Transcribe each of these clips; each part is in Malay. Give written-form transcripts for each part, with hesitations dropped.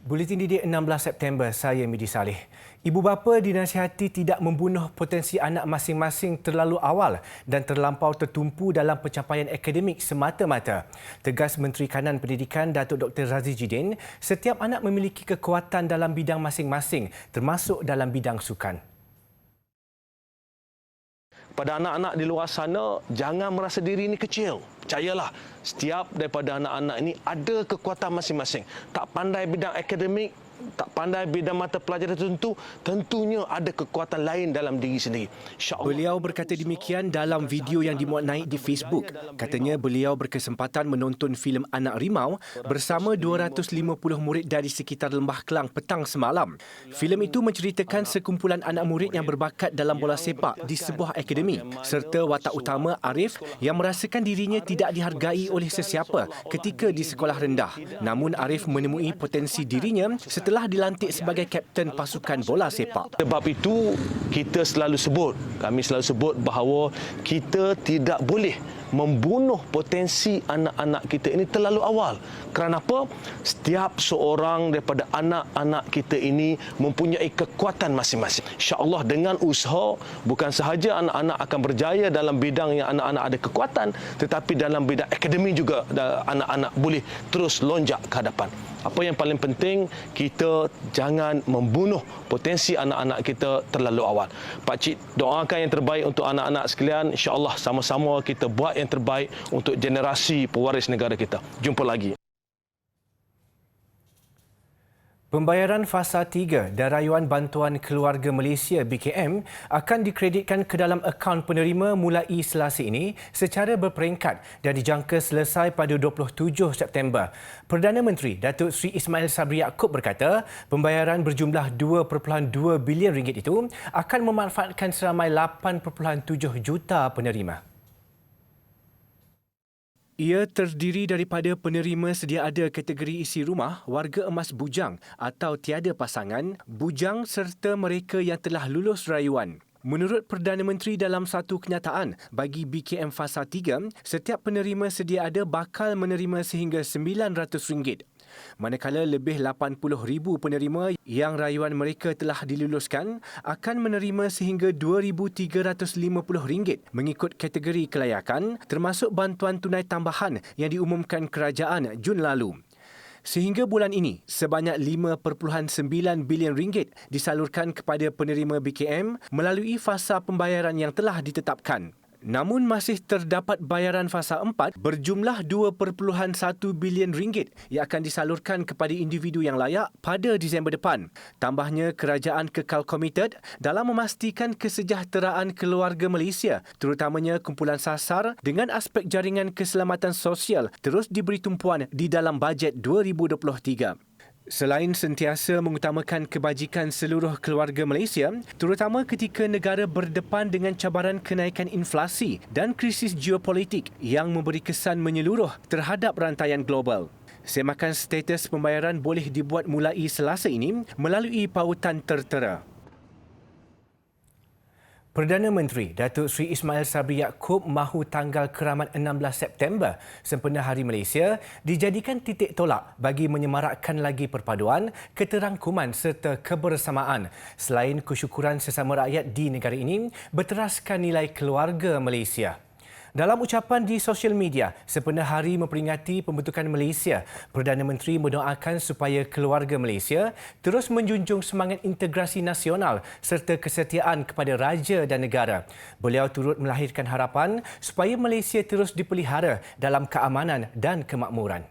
Buletin Didik 16 September, saya Midi Saleh. Ibu bapa dinasihati tidak membunuh potensi anak masing-masing terlalu awal dan terlampau tertumpu dalam pencapaian akademik semata-mata. Tegas Menteri Kanan Pendidikan Datuk Dr. Razzie Jidin, setiap anak memiliki kekuatan dalam bidang masing-masing, termasuk dalam bidang sukan. Pada anak-anak di luar sana, jangan merasa diri ini kecil. Percayalah, setiap daripada anak-anak ini ada kekuatan masing-masing. Tak pandai bidang akademik, tak pandai bidang mata pelajaran tertentu, tentunya ada kekuatan lain dalam diri sendiri. Beliau berkata demikian dalam video yang dimuat naik di Facebook. Katanya beliau berkesempatan menonton filem Anak Rimau bersama 250 murid dari sekitar Lembah Kelang petang semalam. Filem itu menceritakan sekumpulan anak murid yang berbakat dalam bola sepak di sebuah akademi serta watak utama Arif yang merasakan dirinya tidak dihargai oleh sesiapa ketika di sekolah rendah. Namun Arif menemui potensi dirinya setelah dilantik sebagai kapten pasukan bola sepak. Sebab itu, kami selalu sebut bahawa kita tidak boleh membunuh potensi anak-anak kita ini terlalu awal. Kerana apa? Setiap seorang daripada anak-anak kita ini mempunyai kekuatan masing-masing. InsyaAllah dengan usaha, bukan sahaja anak-anak akan berjaya dalam bidang yang anak-anak ada kekuatan, tetapi dalam bidang akademi juga anak-anak boleh terus lonjak ke hadapan. Apa yang paling penting, kita jangan membunuh potensi anak-anak kita terlalu awal. Pakcik doakan yang terbaik untuk anak-anak sekalian. InsyaAllah sama-sama kita buat yang terbaik untuk generasi pewaris negara kita. Jumpa lagi. Pembayaran fasa 3 dan Rayuan Bantuan Keluarga Malaysia BKM akan dikreditkan ke dalam akaun penerima mulai Selasa ini secara berperingkat dan dijangka selesai pada 27 September. Perdana Menteri Datuk Seri Ismail Sabri Yaakob berkata, pembayaran berjumlah 2.2 bilion ringgit itu akan memanfaatkan seramai 8.7 juta penerima. Ia terdiri daripada penerima sedia ada kategori isi rumah, warga emas bujang atau tiada pasangan, bujang serta mereka yang telah lulus rayuan. Menurut Perdana Menteri dalam satu kenyataan, bagi BKM Fasa 3, setiap penerima sedia ada bakal menerima sehingga RM900. Manakala lebih 80,000 penerima yang rayuan mereka telah diluluskan akan menerima sehingga RM2,350 mengikut kategori kelayakan termasuk bantuan tunai tambahan yang diumumkan kerajaan Jun lalu. Sehingga bulan ini, sebanyak RM5.9 bilion disalurkan kepada penerima BKM melalui fasa pembayaran yang telah ditetapkan. Namun masih terdapat bayaran fasa 4 berjumlah RM2.1 bilion yang akan disalurkan kepada individu yang layak pada Disember depan. Tambahnya, kerajaan kekal komited dalam memastikan kesejahteraan keluarga Malaysia, terutamanya kumpulan sasar dengan aspek jaringan keselamatan sosial terus diberi tumpuan di dalam bajet 2023. Selain sentiasa mengutamakan kebajikan seluruh keluarga Malaysia, terutama ketika negara berdepan dengan cabaran kenaikan inflasi dan krisis geopolitik yang memberi kesan menyeluruh terhadap rantaian global. Semakan status pembayaran boleh dibuat mulai Selasa ini melalui pautan tertera. Perdana Menteri Datuk Seri Ismail Sabri Yaakob mahu tanggal keramat 16 September sempena Hari Malaysia dijadikan titik tolak bagi menyemarakkan lagi perpaduan, keterangkuman serta kebersamaan selain kesyukuran sesama rakyat di negara ini berteraskan nilai keluarga Malaysia. Dalam ucapan di sosial media sempena hari memperingati pembentukan Malaysia, Perdana Menteri mendoakan supaya keluarga Malaysia terus menjunjung semangat integrasi nasional serta kesetiaan kepada raja dan negara. Beliau turut melahirkan harapan supaya Malaysia terus dipelihara dalam keamanan dan kemakmuran.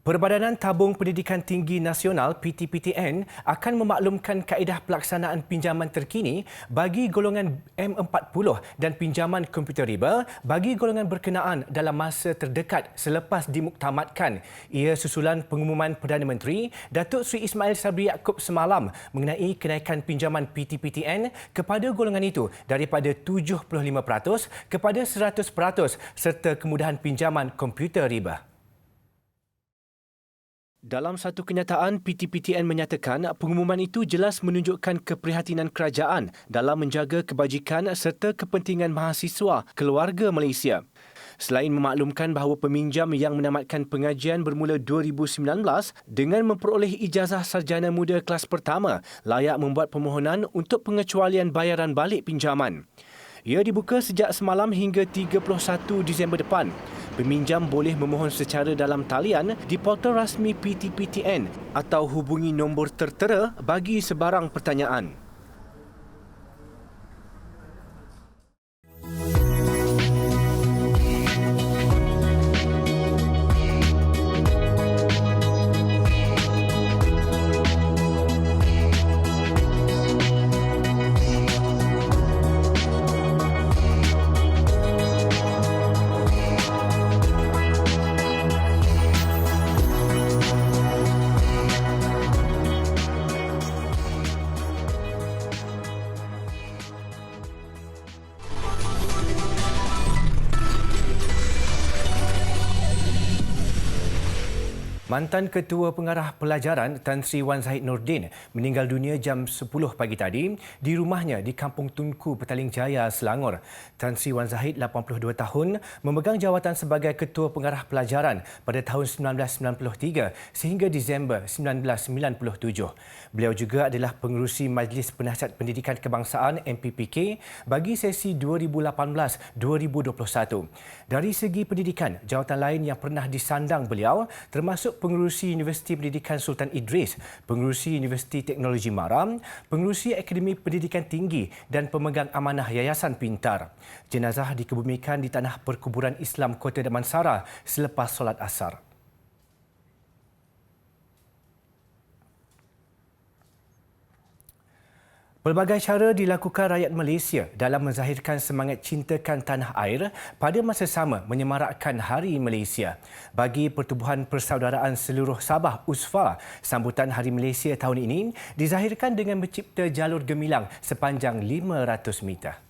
Perbadanan Tabung Pendidikan Tinggi Nasional PTPTN akan memaklumkan kaedah pelaksanaan pinjaman terkini bagi golongan M40 dan pinjaman komputer riba bagi golongan berkenaan dalam masa terdekat selepas dimuktamadkan. Ia susulan pengumuman Perdana Menteri Datuk Seri Ismail Sabri Yaakob semalam mengenai kenaikan pinjaman PTPTN kepada golongan itu daripada 75% kepada 100% serta kemudahan pinjaman komputer riba. Dalam satu kenyataan, PTPTN menyatakan pengumuman itu jelas menunjukkan keprihatinan kerajaan dalam menjaga kebajikan serta kepentingan mahasiswa keluarga Malaysia. Selain memaklumkan bahawa peminjam yang menamatkan pengajian bermula 2019 dengan memperoleh ijazah sarjana muda kelas pertama layak membuat permohonan untuk pengecualian bayaran balik pinjaman. Ia dibuka sejak semalam hingga 31 Disember depan. Peminjam boleh memohon secara dalam talian di portal rasmi PTPTN atau hubungi nombor tertera bagi sebarang pertanyaan. Mantan Ketua Pengarah Pelajaran Tan Sri Wan Zahid Nordin meninggal dunia jam 10 pagi tadi di rumahnya di Kampung Tunku, Petaling Jaya, Selangor. Tan Sri Wan Zahid, 82 tahun, memegang jawatan sebagai Ketua Pengarah Pelajaran pada tahun 1993 sehingga Disember 1997. Beliau juga adalah pengerusi Majlis Penasihat Pendidikan Kebangsaan MPPK bagi sesi 2018-2021. Dari segi pendidikan, jawatan lain yang pernah disandang beliau termasuk pengerusi Universiti Pendidikan Sultan Idris, pengerusi Universiti Teknologi Maram, pengerusi Akademi Pendidikan Tinggi dan pemegang amanah Yayasan Pintar. Jenazah dikebumikan di Tanah Perkuburan Islam Kota Damansara selepas solat asar. Pelbagai cara dilakukan rakyat Malaysia dalam menzahirkan semangat cintakan tanah air pada masa sama menyemarakkan Hari Malaysia. Bagi Pertubuhan Persaudaraan Seluruh Sabah USFA, sambutan Hari Malaysia tahun ini dizahirkan dengan mencipta jalur gemilang sepanjang 500 meter.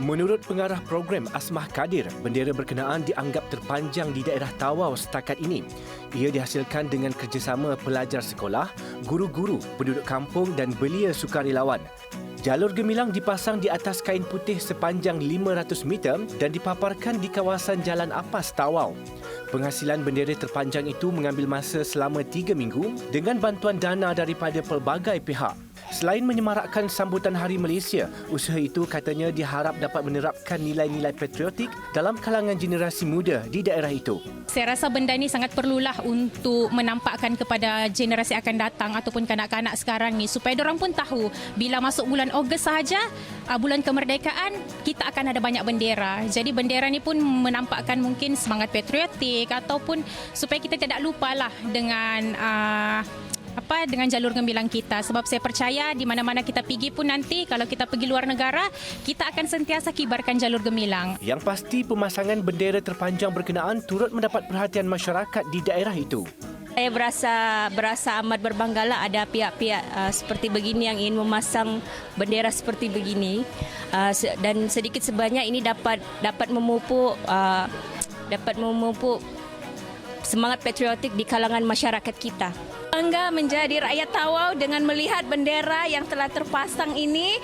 Menurut pengarah program Asmah Kadir, bendera berkenaan dianggap terpanjang di daerah Tawau setakat ini. Ia dihasilkan dengan kerjasama pelajar sekolah, guru-guru, penduduk kampung dan belia sukarelawan. Jalur gemilang dipasang di atas kain putih sepanjang 500 meter dan dipaparkan di kawasan Jalan Apas, Tawau. Penghasilan bendera terpanjang itu mengambil masa selama 3 minggu dengan bantuan dana daripada pelbagai pihak. Selain menyemarakkan sambutan Hari Malaysia, usaha itu katanya diharap dapat menerapkan nilai-nilai patriotik dalam kalangan generasi muda di daerah itu. Saya rasa benda ini sangat perlulah untuk menampakkan kepada generasi akan datang ataupun kanak-kanak sekarang ni supaya diorang pun tahu bila masuk bulan Ogos sahaja, bulan kemerdekaan, kita akan ada banyak bendera. Jadi bendera ni pun menampakkan mungkin semangat patriotik ataupun supaya kita tidak lupalah dengan dengan jalur gemilang kita, sebab saya percaya di mana-mana kita pergi pun nanti kalau kita pergi luar negara, kita akan sentiasa kibarkan jalur gemilang. Yang pasti pemasangan bendera terpanjang berkenaan turut mendapat perhatian masyarakat di daerah itu. Saya berasa amat berbanggalah ada pihak-pihak seperti begini yang ingin memasang bendera seperti begini, dan sedikit sebanyak ini dapat memupuk semangat patriotik di kalangan masyarakat kita. Bangga menjadi rakyat Tawau dengan melihat bendera yang telah terpasang ini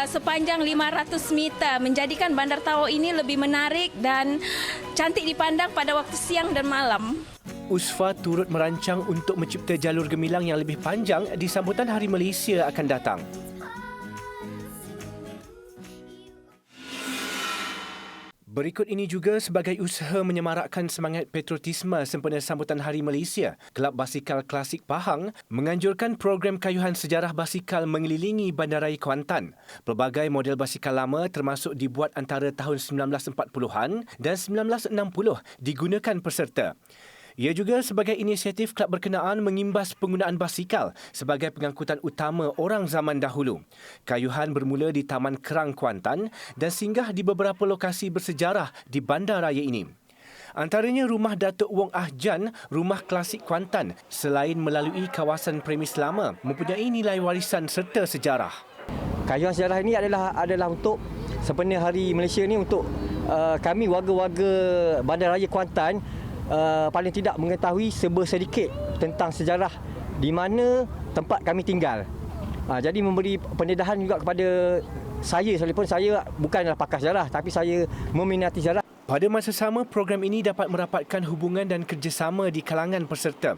sepanjang 500 meter, menjadikan Bandar Tawau ini lebih menarik dan cantik dipandang pada waktu siang dan malam. USFA turut merancang untuk mencipta jalur gemilang yang lebih panjang di sambutan Hari Malaysia akan datang. Berikut ini juga sebagai usaha menyemarakkan semangat patriotisme sempena sambutan Hari Malaysia, Kelab Basikal Klasik Pahang menganjurkan program kayuhan sejarah basikal mengelilingi Bandaraya Kuantan. Pelbagai model basikal lama termasuk dibuat antara tahun 1940-an dan 1960 digunakan peserta. Ia juga sebagai inisiatif kelab berkenaan mengimbas penggunaan basikal sebagai pengangkutan utama orang zaman dahulu. Kayuhan bermula di Taman Kerang Kuantan dan singgah di beberapa lokasi bersejarah di bandaraya ini. Antaranya Rumah Datuk Wong Ah Jan, Rumah Klasik Kuantan, selain melalui kawasan premis lama, mempunyai nilai warisan serta sejarah. Kayuhan sejarah ini adalah untuk sempena Hari Malaysia ni untuk kami warga-warga Bandaraya Kuantan paling tidak mengetahui sedikit tentang sejarah di mana tempat kami tinggal. Jadi memberi pendedahan juga kepada saya, sekalipun saya bukanlah pakar sejarah tapi saya meminati sejarah. Pada masa sama, program ini dapat merapatkan hubungan dan kerjasama di kalangan peserta.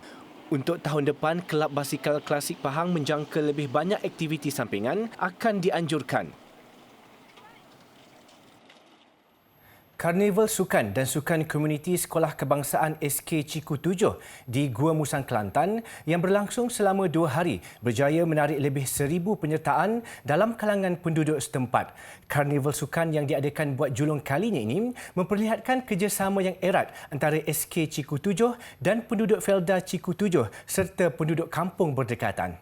Untuk tahun depan, Kelab Basikal Klasik Pahang menjangka lebih banyak aktiviti sampingan akan dianjurkan. Karnival Sukan dan Sukan Komuniti Sekolah Kebangsaan SK Ciku 7 di Gua Musang, Kelantan yang berlangsung selama 2 hari berjaya menarik lebih 1,000 penyertaan dalam kalangan penduduk setempat. Karnival Sukan yang diadakan buat julung kalinya ini memperlihatkan kerjasama yang erat antara SK Ciku 7 dan penduduk Felda Ciku 7 serta penduduk kampung berdekatan.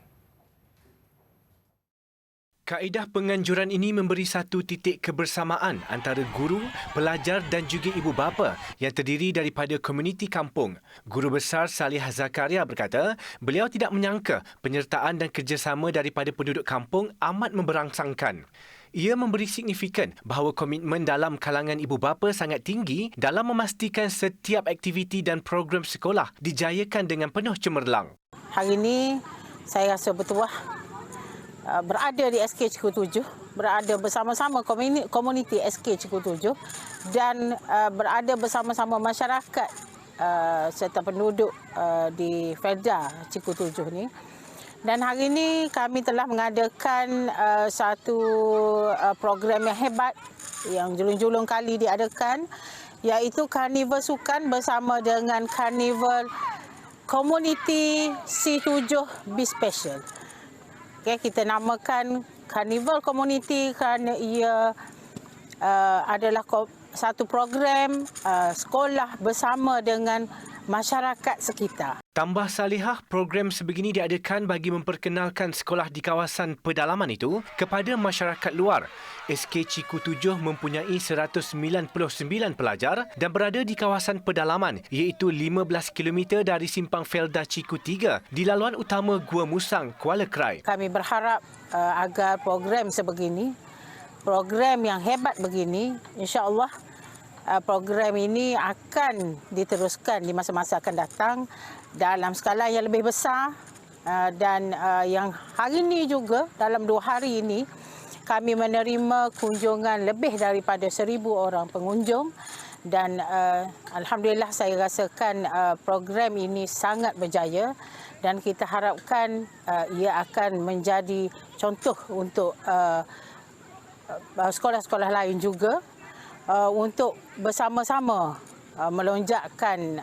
Kaedah penganjuran ini memberi satu titik kebersamaan antara guru, pelajar dan juga ibu bapa yang terdiri daripada komuniti kampung. Guru Besar Salih Zakaria berkata, beliau tidak menyangka penyertaan dan kerjasama daripada penduduk kampung amat memberangsangkan. Ia memberi signifikan bahawa komitmen dalam kalangan ibu bapa sangat tinggi dalam memastikan setiap aktiviti dan program sekolah dijayakan dengan penuh cemerlang. Hari ini saya rasa bertuah berada di SK Ciku 7, berada bersama-sama komuniti SK Ciku 7 dan berada bersama-sama masyarakat serta penduduk di Felda Ciku 7 ni. Dan hari ini kami telah mengadakan satu program yang hebat yang julung-julung kali diadakan, iaitu Karnival Sukan bersama dengan Karnival Komuniti C7 Be Special. Kita namakan Karnival Komuniti kerana ia adalah satu program sekolah bersama dengan masyarakat sekitar. Tambah Salihah, program sebegini diadakan bagi memperkenalkan sekolah di kawasan pedalaman itu kepada masyarakat luar. SK Ciku 7 mempunyai 199 pelajar dan berada di kawasan pedalaman iaitu 15 km dari simpang Felda Ciku 3 di laluan utama Gua Musang, Kuala Krai. Kami berharap agar program sebegini, program yang hebat begini, insya-Allah program ini akan diteruskan di masa-masa akan datang dalam skala yang lebih besar dan yang hari ini juga dalam 2 hari ini kami menerima kunjungan lebih daripada 1,000 orang pengunjung dan alhamdulillah saya rasakan program ini sangat berjaya dan kita harapkan ia akan menjadi contoh untuk sekolah-sekolah lain juga untuk bersama-sama melonjakkan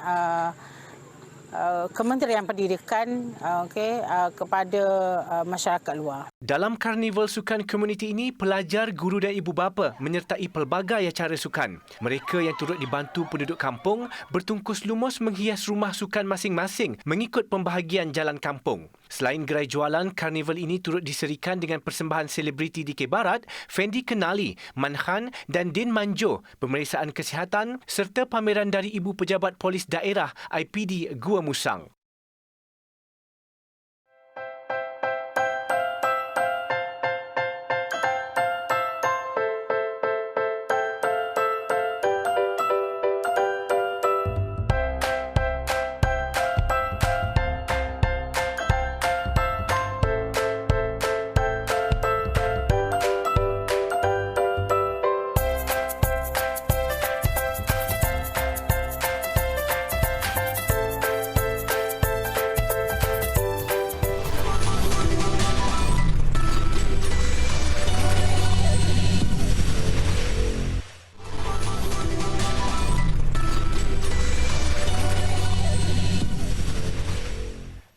Kementerian Pendidikan kepada masyarakat luar. Dalam Karnival Sukan Komuniti ini, pelajar, guru dan ibu bapa menyertai pelbagai acara sukan. Mereka yang turut dibantu penduduk kampung bertungkus lumus menghias rumah sukan masing-masing mengikut pembahagian jalan kampung. Selain gerai jualan, karnival ini turut diserikan dengan persembahan selebriti di Barat, Fendi Kenali, Manhan dan Din Manjo, pemeriksaan kesihatan serta pameran dari Ibu Pejabat Polis Daerah IPD Gua Musang.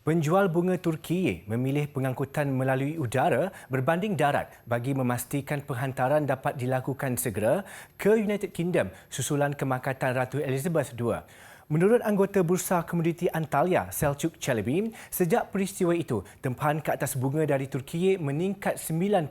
Penjual bunga Turki memilih pengangkutan melalui udara berbanding darat bagi memastikan penghantaran dapat dilakukan segera ke United Kingdom susulan kemakatan Ratu Elizabeth II. Menurut anggota Bursa Komoditi Antalya, Selçuk Çelebi, sejak peristiwa itu, tempahan ke atas bunga dari Turki meningkat 90%.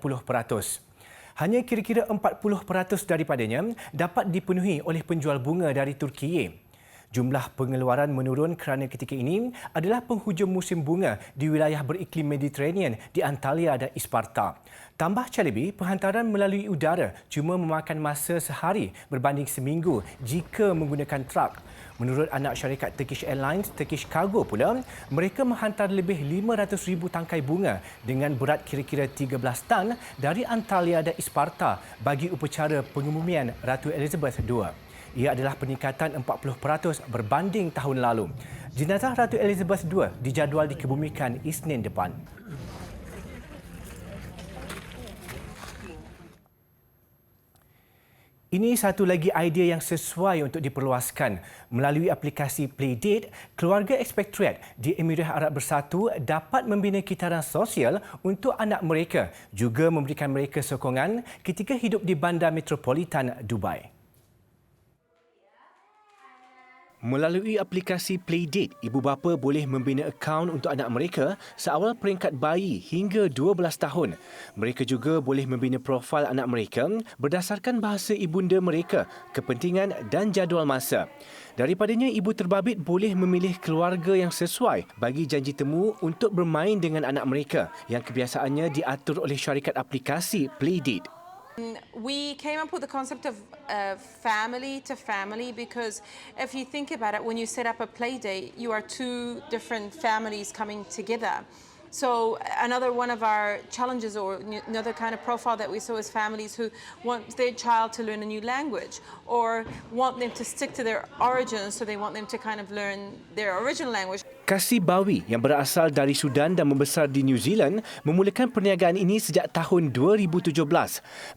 Hanya kira-kira 40% daripadanya dapat dipenuhi oleh penjual bunga dari Turki. Jumlah pengeluaran menurun kerana ketika ini adalah penghujung musim bunga di wilayah beriklim Mediterranean di Antalya dan Isparta. Tambah Celebi, penghantaran melalui udara cuma memakan masa sehari berbanding seminggu jika menggunakan trak. Menurut anak syarikat Turkish Airlines, Turkish Cargo pula, mereka menghantar lebih 500,000 tangkai bunga dengan berat kira-kira 13 tan dari Antalya dan Isparta bagi upacara pengebumian Ratu Elizabeth II. Ia adalah peningkatan 40% berbanding tahun lalu. Jenazah Ratu Elizabeth II dijadual dikebumikan Isnin depan. Ini satu lagi idea yang sesuai untuk diperluaskan. Melalui aplikasi Playdate, keluarga ekspatriat di Emirat Arab Bersatu dapat membina kitaran sosial untuk anak mereka, juga memberikan mereka sokongan ketika hidup di bandar metropolitan Dubai. Melalui aplikasi Playdate, ibu bapa boleh membina akaun untuk anak mereka seawal peringkat bayi hingga 12 tahun. Mereka juga boleh membina profil anak mereka berdasarkan bahasa ibunda mereka, kepentingan dan jadual masa. Daripadanya, ibu terbabit boleh memilih keluarga yang sesuai bagi janji temu untuk bermain dengan anak mereka yang kebiasaannya diatur oleh syarikat aplikasi Playdate. We came up with the concept of family to family because if you think about it, when you set up a play date, you are two different families coming together. So another one of our challenges or another kind of profile that we saw is families who want their child to learn a new language or want them to stick to their origins, so they want them to kind of learn their original language. Kasih Bawi yang berasal dari Sudan dan membesar di New Zealand memulakan perniagaan ini sejak tahun 2017.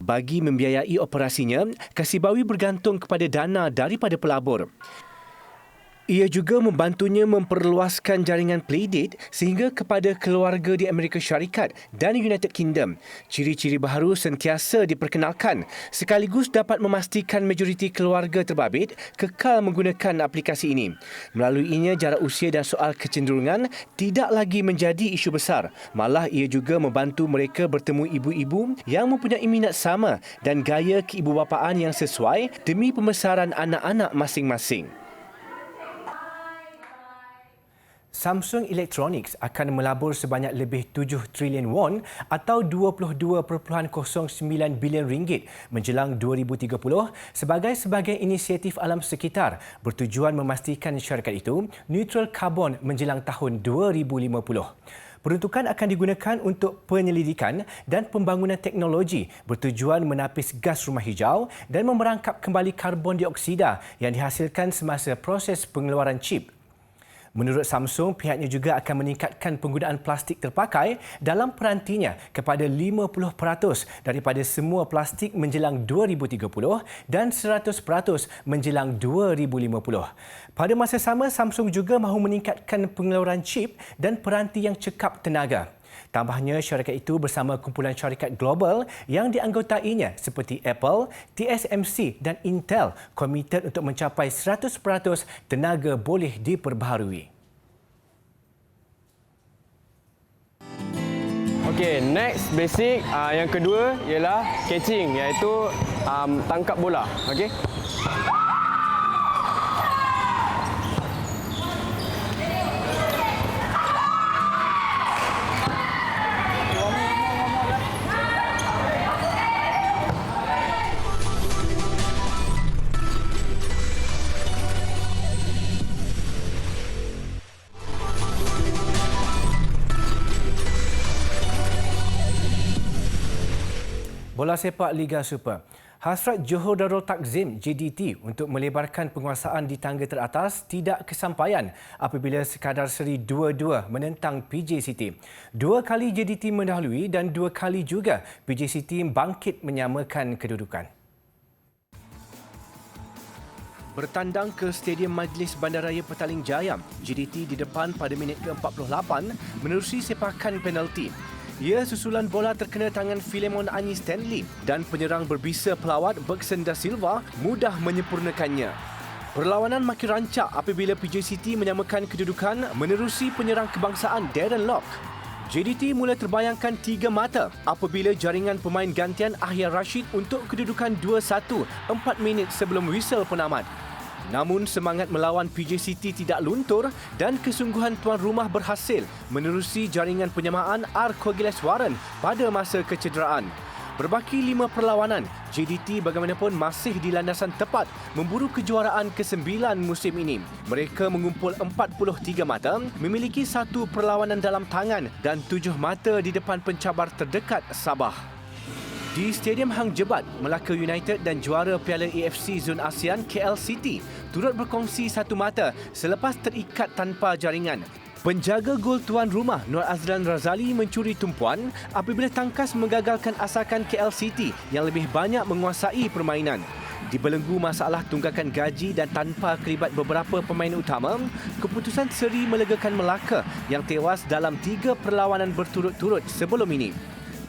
Bagi membiayai operasinya, Kasih Bawi bergantung kepada dana daripada pelabur. Ia juga membantunya memperluaskan jaringan Playdate sehingga kepada keluarga di Amerika Syarikat dan United Kingdom. Ciri-ciri baharu sentiasa diperkenalkan sekaligus dapat memastikan majoriti keluarga terbabit kekal menggunakan aplikasi ini. Melaluinya, jarak usia dan soal kecenderungan tidak lagi menjadi isu besar. Malah ia juga membantu mereka bertemu ibu-ibu yang mempunyai minat sama dan gaya keibubapaan yang sesuai demi pembesaran anak-anak masing-masing. Samsung Electronics akan melabur sebanyak lebih 7 trilion won atau 22.09 bilion ringgit menjelang 2030 sebagai inisiatif alam sekitar bertujuan memastikan syarikat itu neutral karbon menjelang tahun 2050. Peruntukan akan digunakan untuk penyelidikan dan pembangunan teknologi bertujuan menapis gas rumah hijau dan memerangkap kembali karbon dioksida yang dihasilkan semasa proses pengeluaran chip. Menurut Samsung, pihaknya juga akan meningkatkan penggunaan plastik terpakai dalam perantinya kepada 50% daripada semua plastik menjelang 2030 dan 100% menjelang 2050. Pada masa sama, Samsung juga mahu meningkatkan pengeluaran chip dan peranti yang cekap tenaga. Tambahnya, syarikat itu bersama kumpulan syarikat global yang dianggotainya seperti Apple, TSMC dan Intel komited untuk mencapai 100% tenaga boleh diperbaharui. Okey, next basic yang kedua ialah catching, iaitu tangkap bola. Okey. Bola sepak Liga Super. Hasrat Johor Darul Takzim JDT untuk melebarkan penguasaan di tangga teratas tidak kesampaian apabila sekadar seri 2-2 menentang PJ City. 2 kali JDT mendahului dan 2 kali juga PJ City bangkit menyamakan kedudukan. Bertandang ke Stadium Majlis Bandaraya Petaling Jaya, JDT di depan pada minit ke-48 menerusi sepakan penalti. Ia susulan bola terkena tangan Filemon Ani Stanley dan penyerang berbisa pelawat Bergson da Silva mudah menyempurnakannya. Perlawanan makin rancak apabila PJ City menyamakan kedudukan menerusi penyerang kebangsaan Darren Lock. JDT mula terbayangkan 3 mata apabila jaringan pemain gantian Ahyar Rashid untuk kedudukan 2-1 4 minit sebelum whistle penamat. Namun semangat melawan PJ City tidak luntur dan kesungguhan tuan rumah berhasil menerusi jaringan penyamaan R. Kogilaswaran pada masa kecederaan. Berbaki 5 perlawanan, JDT bagaimanapun masih di landasan tepat memburu kejuaraan ke-9 musim ini. Mereka mengumpul 43 mata, memiliki 1 perlawanan dalam tangan dan 7 mata di depan pencabar terdekat Sabah. Di Stadium Hang Jebat, Melaka United dan juara Piala AFC Zon ASEAN KL City turut berkongsi 1 mata selepas terikat tanpa jaringan. Penjaga gol tuan rumah Nur Azlan Razali mencuri tumpuan apabila tangkas menggagalkan asakan KL City yang lebih banyak menguasai permainan. Dibelenggu masalah tunggakan gaji dan tanpa kelibat beberapa pemain utama, keputusan seri melegakan Melaka yang tewas dalam 3 perlawanan berturut-turut sebelum ini.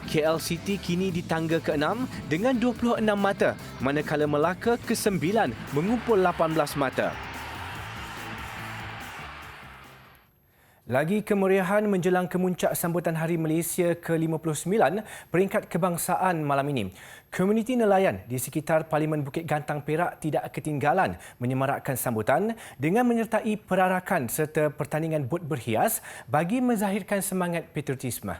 KL City kini di tangga ke-6 dengan 26 mata, manakala Melaka ke-9 mengumpul 18 mata. Lagi kemeriahan menjelang kemuncak sambutan Hari Malaysia ke-59 peringkat kebangsaan malam ini. Komuniti nelayan di sekitar Parlimen Bukit Gantang Perak tidak ketinggalan menyemarakkan sambutan dengan menyertai perarakan serta pertandingan bot berhias bagi menzahirkan semangat patriotisme.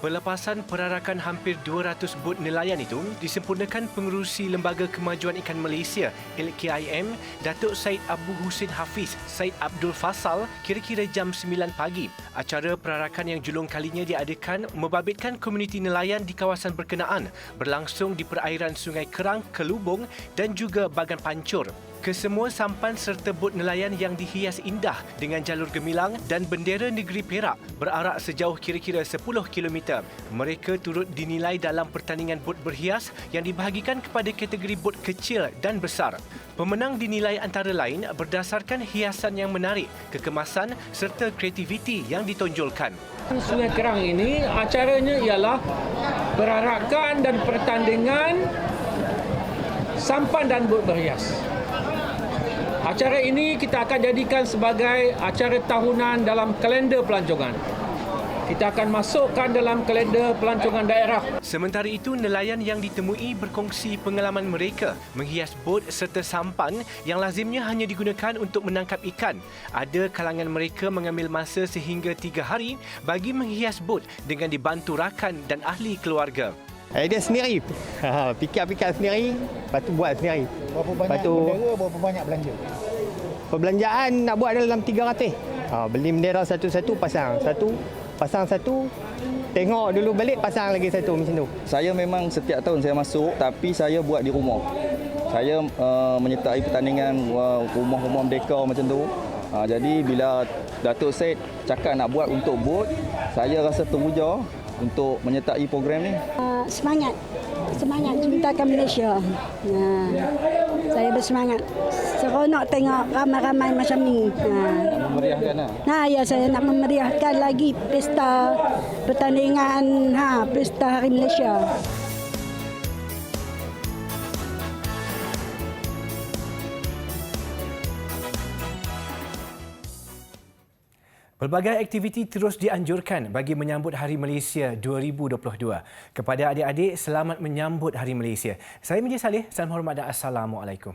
Pelepasan perarakan hampir 200 bot nelayan itu disempurnakan Pengerusi Lembaga Kemajuan Ikan Malaysia LKIM, Datuk Syed Abu Husin Hafiz Syed Abdul Fasal kira-kira jam 9 pagi. Acara perarakan yang julung kalinya diadakan membabitkan komuniti nelayan di kawasan berkenaan berlangsung di perairan Sungai Kerang, Kelubong dan juga Bagan Pancur. Kesemua sampan serta bot nelayan yang dihias indah dengan jalur gemilang dan bendera negeri Perak berarak sejauh kira-kira 10 km. Mereka turut dinilai dalam pertandingan bot berhias yang dibahagikan kepada kategori bot kecil dan besar. Pemenang dinilai antara lain berdasarkan hiasan yang menarik, kekemasan serta kreativiti yang ditonjolkan. Sungai Kerang ini acaranya ialah perarakan dan pertandingan sampan dan bot berhias. Acara ini kita akan jadikan sebagai acara tahunan dalam kalender pelancongan. Kita akan masukkan dalam kalender pelancongan daerah. Sementara itu, nelayan yang ditemui berkongsi pengalaman mereka menghias bot serta sampan yang lazimnya hanya digunakan untuk menangkap ikan. Ada kalangan mereka mengambil masa sehingga 3 hari bagi menghias bot dengan dibantu rakan dan ahli keluarga. Idea sendiri. Pikir-pikir sendiri, lepas tu buat sendiri. Berapa banyak bendera, berapa banyak belanja? Perbelanjaan nak buat dalam 300. Beli bendera satu-satu, pasang satu, tengok dulu balik, pasang lagi satu macam tu. Saya memang setiap tahun saya masuk, tapi saya buat di rumah. Saya menyertai pertandingan rumah-rumah merdeka macam tu. Jadi bila Datuk Syed cakap nak buat untuk bot, saya rasa teruja untuk menyertai program ni. Semangat cintakan Malaysia. Saya bersemangat. Seronok tengok ramai-ramai macam ni. Memeriahkan lah. Ya, saya nak memeriahkan lagi pesta pertandingan pesta Hari Malaysia. Pelbagai aktiviti terus dianjurkan bagi menyambut Hari Malaysia 2022. Kepada adik-adik, selamat menyambut Hari Malaysia. Saya Meji Saleh, salam hormat dan Assalamualaikum.